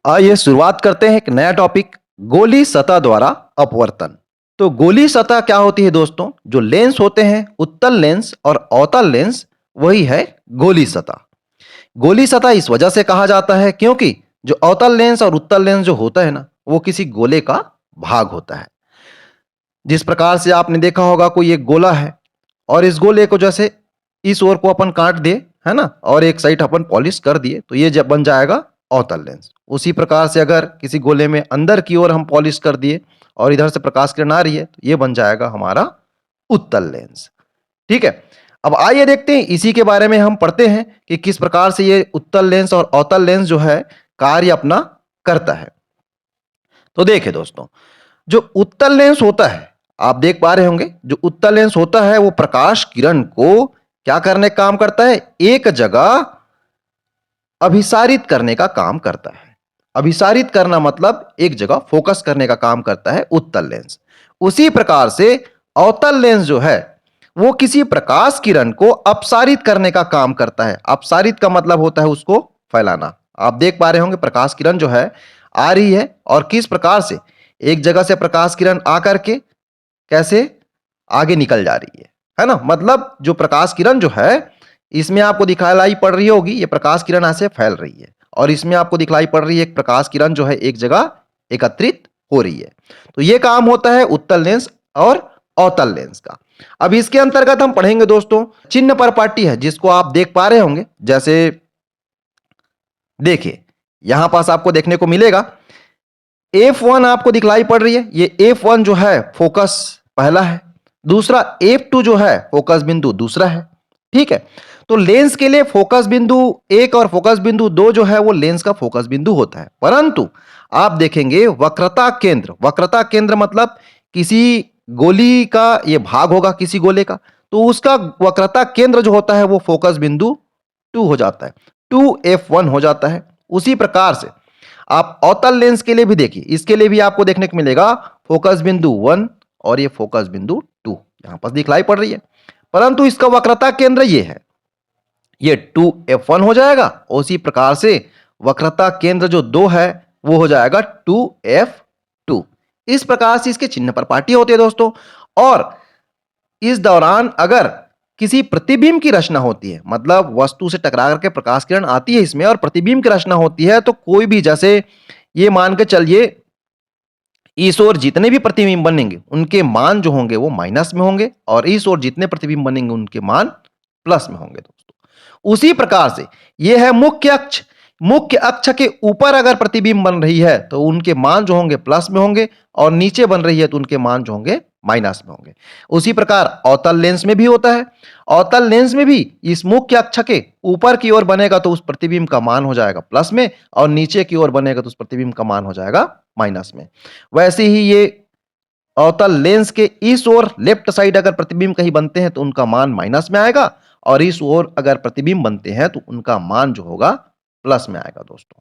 आइए शुरुआत करते हैं एक नया टॉपिक, गोली सतह द्वारा अपवर्तन। तो गोली सतह क्या होती है दोस्तों? जो लेंस होते हैं उत्तल लेंस और अवतल लेंस, वही है गोली सतह। गोली सतह इस वजह से कहा जाता है क्योंकि जो अवतल लेंस और उत्तल लेंस जो होता है ना, वो किसी गोले का भाग होता है। जिस प्रकार से आपने देखा होगा कोई एक गोला है और इस गोले को जैसे इस ओर को अपन काट दे, है ना, और एक साइड अपन पॉलिश कर दिए तो ये जब बन जाएगा अवतल लेंस। उसी प्रकार से अगर किसी गोले में अंदर की ओर हम पॉलिश कर दिए और इधर से प्रकाश किरण आ रही है तो ये बन जाएगा हमारा उत्तल लेंस। ठीक है। अब आइए देखते हैं, इसी के बारे में हम पढ़ते हैं कि किस प्रकार से ये उत्तल लेंस और अवतल लेंस जो है कार्य अपना करता है। तो देखिए दोस्तों, जो उत्तल लेंस होता है, आप देख पा रहे होंगे, जो उत्तल लेंस होता है वो प्रकाश किरण को क्या करने का काम करता है? एक जगह अभिसारित करने का काम करता है। अभिसारित करना मतलब एक जगह फोकस करने का काम करता है उत्तल लेंस। उसी प्रकार से अवतल लेंस जो है वो किसी प्रकाश किरण को अपसारित करने का काम करता है। अपसारित का मतलब होता है उसको फैलाना। आप देख पा रहे होंगे प्रकाश किरण जो है आ रही है और किस प्रकार से एक जगह से प्रकाश किरण आकर के कैसे आगे निकल जा रही है ना। मतलब जो प्रकाश किरण जो है इसमें आपको दिखाई पड़ रही होगी, ये प्रकाश किरण ऐसे फैल रही है और इसमें आपको दिखाई पड़ रही है एक प्रकाश किरण जो है एक जगह एकत्रित हो रही है। तो ये काम होता है उत्तल लेंस और अवतल लेंस का। अब इसके अंतर्गत हम पढ़ेंगे दोस्तों, चिन्ह परपाटी है जिसको आप देख पा रहे होंगे। जैसे देखिए यहां पास आपको देखने को मिलेगा F1 आपको दिखलाई पड़ रही है। ये F1 जो है फोकस पहला है, दूसरा F2 जो है फोकस बिंदु दूसरा है। ठीक है। तो लेंस के लिए फोकस बिंदु एक और फोकस बिंदु दो जो है वो लेंस का फोकस बिंदु होता है। परंतु आप देखेंगे वक्रता केंद्र, वक्रता केंद्र मतलब किसी गोली का ये भाग होगा किसी गोले का, तो उसका वक्रता केंद्र जो होता है वो फोकस बिंदु 2 हो जाता है, 2F1 हो जाता है। उसी प्रकार से आप अवतल लेंस के लिए भी देखिए, इसके लिए भी आपको देखने को मिलेगा फोकस बिंदु 1 और ये फोकस बिंदु 2 यहां पर दिखलाई पड़ रही है। परंतु इसका वक्रता केंद्र ये है, ये 2F1 हो जाएगा। उसी प्रकार से वक्रता केंद्र जो 2 है वो हो जाएगा 2F2। इस प्रकार से इसके चिन्ह पर पार्टी होती है दोस्तों। और इस दौरान अगर किसी प्रतिबिंब की रचना होती है, मतलब वस्तु से टकरा करके प्रकाश किरण आती है इसमें और प्रतिबिंब की रचना होती है, तो कोई भी जैसे ये मान के चलिए इस ओर जितने भी प्रतिबिंब बनेंगे उनके मान जो होंगे वो माइनस में होंगे और इस ओर जितने प्रतिबिंब बनेंगे उनके मान प्लस में होंगे दोस्तों। उसी प्रकार से यह है मुख्य अक्ष। मुख्य अक्ष के ऊपर अगर प्रतिबिंब बन रही है तो उनके मान जो होंगे प्लस में होंगे और नीचे बन रही है तो उनके मान जो होंगे माइनस में होंगे। उसी प्रकार अवतल लेंस में भी होता है। अवतल लेंस में भी इस मुख्य अक्ष के ऊपर की ओर बनेगा तो उस प्रतिबिंब का मान हो जाएगा प्लस में और नीचे की ओर बनेगा तो उस प्रतिबिंब का मान हो जाएगा माइनस में। वैसे ही ये अवतल लेंस के इस ओर लेफ्ट साइड अगर प्रतिबिंब कहीं बनते हैं तो उनका मान माइनस में आएगा और इस ओर अगर प्रतिबिंब बनते हैं तो उनका मान जो होगा प्लस में आएगा दोस्तों।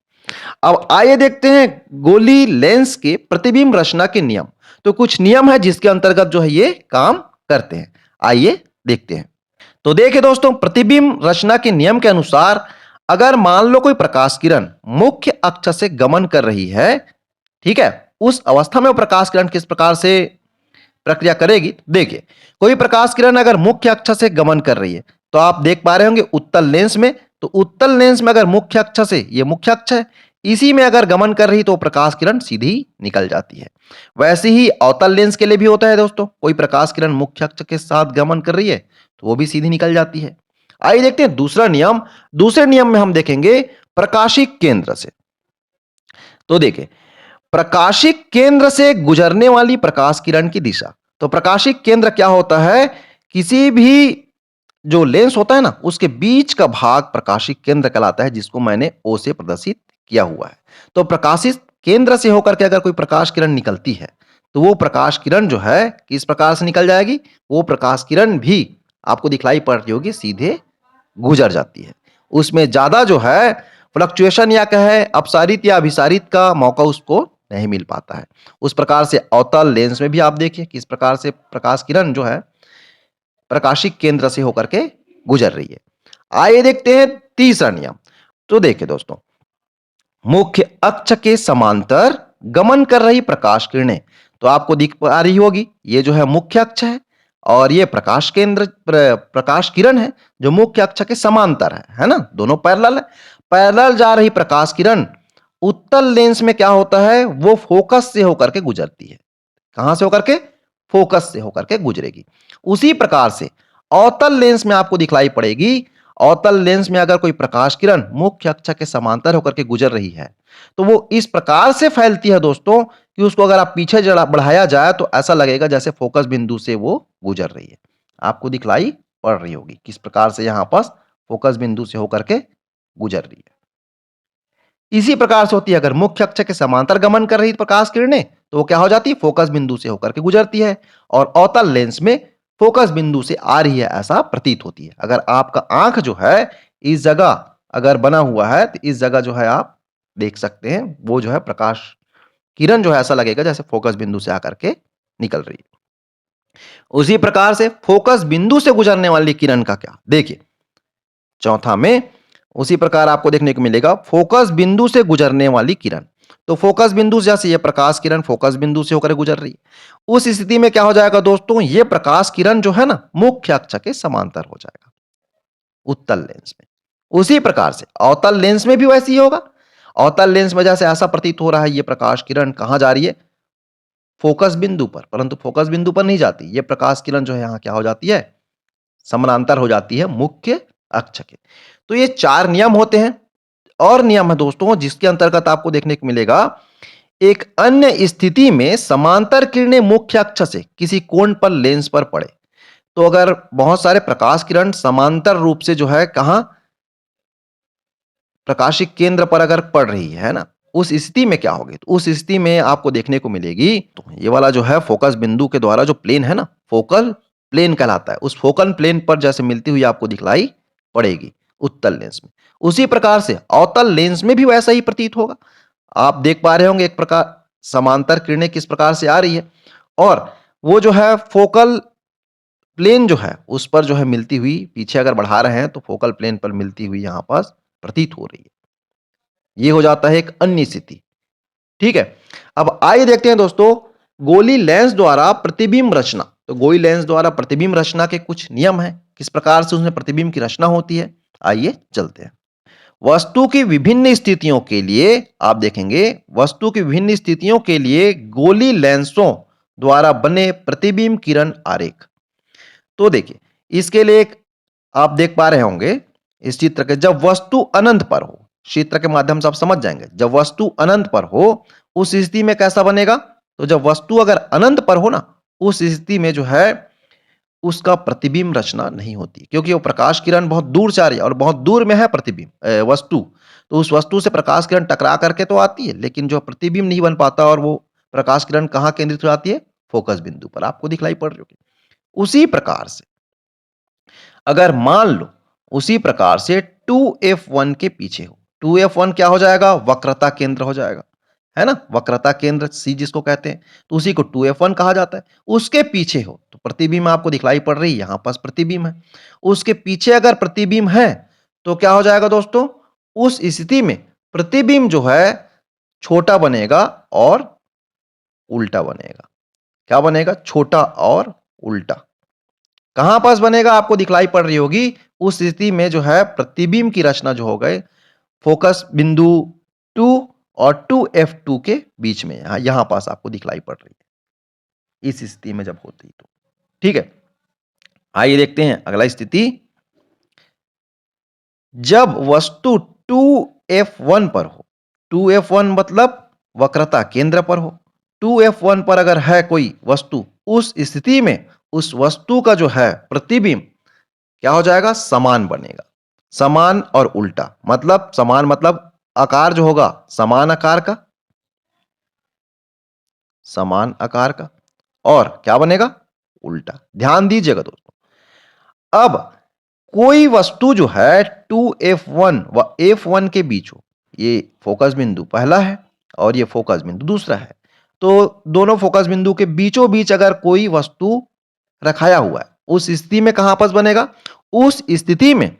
अब आइए देखते हैं गोली लेंस के प्रतिबिंब रचना के नियम। तो कुछ नियम है जिसके अंतर्गत जो है ये काम करते हैं, आइए देखते हैं। तो देखिए दोस्तों, प्रतिबिंब रचना के नियम के अनुसार अगर मान लो कोई प्रकाश किरण मुख्य अक्ष से गमन कर रही है, ठीक है, उस अवस्था में वो प्रकाश किरण किस प्रकार से प्रक्रिया करेगी? देखिए, कोई प्रकाश किरण अगर मुख्य अक्ष से गमन कर रही है तो आप देख पा रहे होंगे उत्तल लेंस में, तो उत्तल लेंस में अगर मुख्य अक्ष से, ये मुख्य अक्ष है, इसी में अगर गमन कर रही तो प्रकाश किरण सीधी निकल जाती है। वैसे ही अवतल लेंस के लिए भी होता है दोस्तों, कोई प्रकाश किरण मुख्य अक्ष के साथ गमन कर रही है तो वो भी सीधी निकल जाती है। आइए देखते हैं दूसरा नियम। दूसरे नियम में हम देखेंगे प्रकाशिक केंद्र से। तो देखिए, प्रकाशिक केंद्र से गुजरने वाली प्रकाश किरण की दिशा। तो प्रकाशिक केंद्र क्या होता है? किसी भी जो लेंस होता है ना उसके बीच का भाग प्रकाशिक केंद्र कहलाता है, जिसको मैंने ओ से प्रदर्शित किया हुआ है। तो प्रकाशित केंद्र से होकर के अगर कोई प्रकाश किरण निकलती है तो वो प्रकाश किरण जो है किस प्रकार से निकल जाएगी? वो प्रकाश किरण भी आपको दिखलाई पड़ रही होगी सीधे गुजर जाती है। उसमें ज्यादा जो है फ्लक्चुएशन या कहे अपसारित या अभिसारित का मौका उसको नहीं मिल पाता है। उस प्रकार से अवतल लेंस में भी आप देखिए किस प्रकार से प्रकाश किरण जो है प्रकाशिक केंद्र से होकर के गुजर रही है। आइए देखते हैं तीसरा नियम। तो देखिए दोस्तों, मुख्य अक्ष के समांतर गमन कर रही प्रकाश किरणें। तो आपको दिख पा रही होगी, ये जो है मुख्य अक्ष है और ये प्रकाश केंद्र प्रकाश किरण है जो मुख्य अक्ष के समांतर है ना, दोनों पैरेलल है। पैरेलल जा रही प्रकाश किरण उत्तल लेंस में क्या होता है, वो फोकस से होकर के गुजरती है। कहां से होकर के? फोकस से होकर के गुजरेगी। उसी प्रकार से अवतल लेंस में आपको दिखलाई पड़ेगी। अवतल लेंस में अगर कोई प्रकाश किरण मुख्य अक्ष के समांतर होकर के गुजर रही है तो वो इस प्रकार से फैलती है दोस्तों कि उसको अगर आप पीछे बढ़ाया जाए तो ऐसा लगेगा जैसे फोकस बिंदु से वो गुजर रही है। आपको दिखलाई पड़ रही होगी किस प्रकार से यहां पर फोकस बिंदु से होकर के गुजर रही है। इसी प्रकार से होती है अगर मुख्य अक्ष के समांतर गमन कर रही प्रकाश किरणें तो वो क्या हो जाती है, फोकस बिंदु से होकर के गुजरती है और अवतल लेंस में फोकस बिंदु से आ रही है ऐसा प्रतीत होती है। अगर आपका आंख जो है इस जगह अगर बना हुआ है तो इस जगह जो है आप देख सकते हैं वो जो है प्रकाश किरण जो है ऐसा लगेगा जैसे फोकस बिंदु से आकर के निकल रही है। उसी प्रकार से फोकस बिंदु से गुजरने वाली किरण का क्या, देखिए चौथा में उसी प्रकार आपको देखने को मिलेगा फोकस बिंदु से गुजरने वाली किरण। तो फोकस बिंदु जैसे ये प्रकाश किरण फोकस बिंदु से होकर गुजर रही है, उस स्थिति में क्या हो जाएगा दोस्तों, ये प्रकाश किरण जो है ना मुख्य अक्ष के समांतर हो जाएगा उत्तल लेंस में। उसी प्रकार से अवतल लेंस में भी वैसे ही होगा। अवतल लेंस में जैसे ऐसा प्रतीत हो रहा है ये प्रकाश किरण कहां जा रही है, फोकस बिंदु पर, परंतु फोकस बिंदु पर नहीं जाती। ये प्रकाश किरण जो है यहां क्या हो जाती है, समानांतर हो जाती है मुख्य अक्ष के। तो ये चार नियम होते हैं और नियम है दोस्तों जिसके अंतर्गत आपको देखने को मिलेगा एक अन्य स्थिति में समांतर किरणें मुख्य अक्ष से किसी कोण पर लेंस पर पड़े। तो अगर बहुत सारे प्रकाश किरण समांतर रूप से जो है कहां, प्रकाशिक केंद्र पर अगर पड़ रही है ना, उस स्थिति में क्या होगी, तो उस स्थिति में आपको देखने को मिलेगी तो ये वाला जो है फोकस बिंदु के द्वारा जो प्लेन है ना फोकल प्लेन कहलाता है, उस फोकल प्लेन पर जैसे मिलती हुई आपको दिखलाई पड़ेगी उत्तल लेंस में। उसी प्रकार से अवतल लेंस में भी वैसा ही प्रतीत होगा। आप देख पा रहे होंगे एक प्रकार समांतर किरणें किस प्रकार से आ रही है और वो जो है फोकल प्लेन जो है उस पर जो है मिलती हुई, पीछे अगर बढ़ा रहे हैं तो फोकल प्लेन पर मिलती हुई यहां पास प्रतीत हो रही है। ये हो जाता है एक अन्य स्थिति। ठीक है, अब आइए देखते हैं दोस्तों गोली लेंस द्वारा प्रतिबिंब रचना। तो गोली लेंस द्वारा प्रतिबिंब रचना के कुछ नियम है, किस प्रकार से उसमें प्रतिबिंब की रचना होती है, आइए चलते हैं। वस्तु की विभिन्न स्थितियों के लिए आप देखेंगे, वस्तु की विभिन्न स्थितियों के लिए गोली लेंसों द्वारा बने प्रतिबिंब किरण आरेख। तो देखिए इसके लिए एक आप देख पा रहे होंगे इस चित्र के, जब वस्तु अनंत पर हो, चित्र के माध्यम से आप समझ जाएंगे, जब वस्तु अनंत पर हो उस स्थिति में कैसा बनेगा, तो जब वस्तु अगर अनंत पर हो ना उस स्थिति में जो है उसका प्रतिबिंब रचना नहीं होती, क्योंकि वो प्रकाश किरण बहुत दूर जा रही है और बहुत दूर में है प्रतिबिंब वस्तु, तो उस वस्तु से प्रकाश किरण टकरा करके तो आती है लेकिन जो प्रतिबिंब नहीं बन पाता और वो प्रकाश किरण कहां केंद्रित हो जाती है, फोकस बिंदु पर आपको दिखलाई पड़ रही होगी। उसी प्रकार से अगर मान लो उसी प्रकार से 2f1 के पीछे हो, 2f1 क्या हो जाएगा, वक्रता केंद्र हो जाएगा, है ना, वक्रता केंद्र सी जिसको कहते हैं, तो उसी को 2f1 कहा जाता है। उसके पीछे हो तो प्रतिबिंब आपको दिखलाई पड़ रही है, यहां पास प्रतिबिंब है, उसके पीछे अगर प्रतिबिंब है तो क्या हो जाएगा दोस्तों, उस स्थिति में प्रतिबिंब जो है छोटा बनेगा और उल्टा बनेगा। क्या बनेगा, छोटा और उल्टा। कहां पास बनेगा, आपको दिखलाई पड़ रही होगी उस स्थिति में जो है प्रतिबिंब की रचना जो हो गए फोकस बिंदु 2 और 2f2 के बीच में, यहां पास आपको दिखलाई पड़ रही है इस स्थिति में जब होती तो। ठीक है, आइए देखते हैं अगला स्थिति, जब वस्तु 2f1 पर हो, 2f1 मतलब वक्रता केंद्र पर हो, 2f1 पर अगर है कोई वस्तु, उस स्थिति में उस वस्तु का जो है प्रतिबिंब क्या हो जाएगा, समान बनेगा। समान और उल्टा मतलब, समान मतलब आकार जो होगा समान आकार का, समान आकार का, और क्या बनेगा, उल्टा। ध्यान दीजिएगा दोस्तों, अब कोई वस्तु जो है 2f1 व f1 के बीच हो, ये फोकस बिंदु पहला है और ये फोकस बिंदु दूसरा है, तो दोनों फोकस बिंदु के बीचों बीच अगर कोई वस्तु रखाया हुआ है, उस स्थिति में कहां पास बनेगा, उस स्थिति में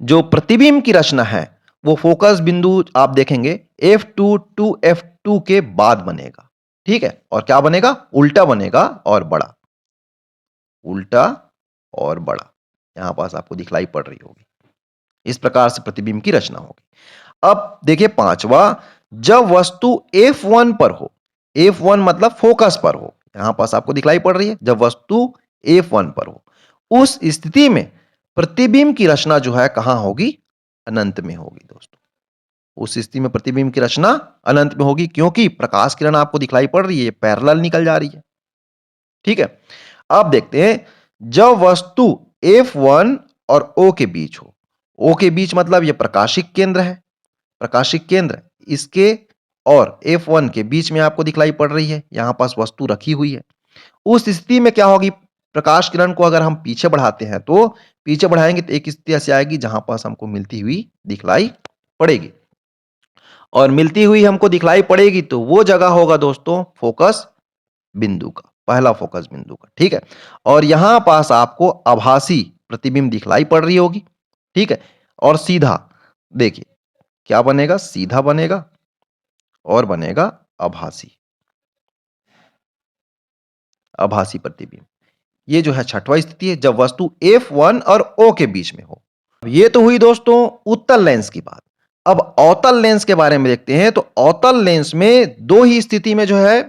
जो प्रतिबिंब की रचना है वो फोकस बिंदु आप देखेंगे F2 टू F2 के बाद बनेगा, ठीक है। और क्या बनेगा? उल्टा बनेगा और बड़ा, उल्टा और बड़ा यहां पास आपको दिखलाई पड़ रही होगी। इस प्रकार से प्रतिबिंब की रचना होगी। अब देखिए पांचवा, जब वस्तु F1 पर हो, F1 मतलब फोकस पर हो, यहां पास आपको दिखलाई पड़ रही है, जब वस्तु F1 पर हो, उस स्थिति में प्रतिबिंब की रचना जो है कहां होगी? अनंत में होगी दोस्तों। उस स्थिति में प्रतिबिंब की रचना अनंत में होगी, क्योंकि प्रकाश किरण आपको दिखलाई पड़ रही है, पैरेलल निकल जा रही है, ठीक है। अब देखते हैं, जब वस्तु F1 और O के बीच हो, O के बीच मतलब यह प्रकाशिक केंद्र है, प्रकाशिक केंद्र इसके और F1 के बीच में आपको दिखलाई पड़ रही है, यहां पास वस्तु रखी हुई है। उस स्थिति में क्या होगी? प्रकाश किरण को अगर हम पीछे बढ़ाते हैं तो पीछे बढ़ाएंगे तो एक स्थिति ऐसी आएगी जहां पास हमको मिलती हुई दिखलाई पड़ेगी, और मिलती हुई हमको दिखलाई पड़ेगी तो वो जगह होगा दोस्तों फोकस बिंदु का, पहला फोकस बिंदु का, ठीक है। और यहां पास आपको आभासी प्रतिबिंब दिखलाई पड़ रही होगी, ठीक है। और सीधा देखिए क्या बनेगा? सीधा बनेगा और बनेगा आभासी, आभासी प्रतिबिंब। ये जो है छठवां स्थिति है, जब वस्तु F1 और O के बीच में हो। ये तो हुई दोस्तों उत्तल लेंस की बात। अब अवतल लेंस के बारे में देखते हैं, तो अवतल लेंस में दो ही स्थिति में जो है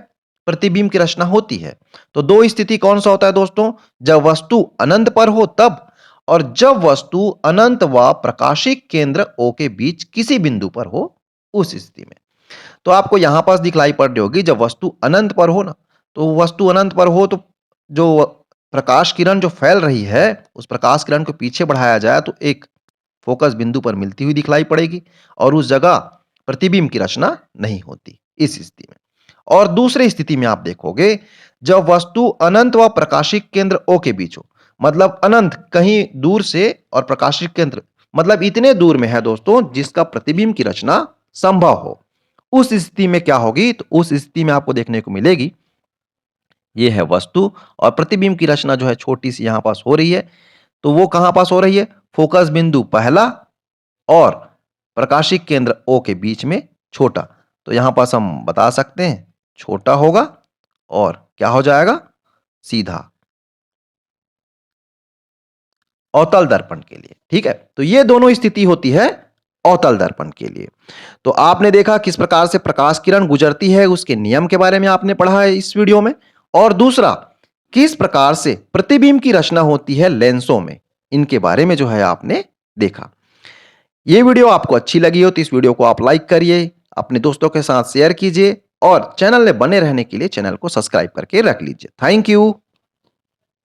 प्रतिबिंब की रचना होती है। तो दो स्थिति कौन सा होता है दोस्तों? जब वस्तु अनंत पर हो तब, और जब वस्तु अनंत व प्रकाशिक केंद्र O के बीच किसी बिंदु पर हो, उस स्थिति में। तो आपको यहां पास दिखलाई पड़ रही होगी, जब वस्तु अनंत पर हो ना, तो वस्तु अनंत पर हो तो जो प्रकाश किरण जो फैल रही है, उस प्रकाश किरण को पीछे बढ़ाया जाए तो एक फोकस बिंदु पर मिलती हुई दिखलाई पड़ेगी, और उस जगह प्रतिबिंब की रचना नहीं होती इस स्थिति में। और दूसरी स्थिति में आप देखोगे, जब वस्तु अनंत व प्रकाशिक केंद्र O के बीच हो, मतलब अनंत कहीं दूर से और प्रकाशिक केंद्र मतलब इतने दूर में है दोस्तों जिसका प्रतिबिंब की रचना संभव हो। उस स्थिति में क्या होगी? तो उस स्थिति में आपको देखने को मिलेगी, ये है वस्तु और प्रतिबिंब की रचना जो है छोटी सी यहां पास हो रही है। तो वो कहां पास हो रही है? फोकस बिंदु पहला और प्रकाशिक केंद्र O के बीच में छोटा। तो यहां पास हम बता सकते हैं छोटा होगा और क्या हो जाएगा? सीधा, अवतल दर्पण के लिए, ठीक है। तो ये दोनों स्थिति होती है अवतल दर्पण के लिए। तो आपने देखा किस प्रकार से प्रकाश किरण गुजरती है, उसके नियम के बारे में आपने पढ़ा है इस वीडियो में। और दूसरा, किस प्रकार से प्रतिबिंब की रचना होती है लेंसों में, इनके बारे में जो है आपने देखा। ये वीडियो आपको अच्छी लगी हो तो इस वीडियो को आप लाइक करिए, अपने दोस्तों के साथ शेयर कीजिए, और चैनल में बने रहने के लिए चैनल को सब्सक्राइब करके रख लीजिए। Thank you.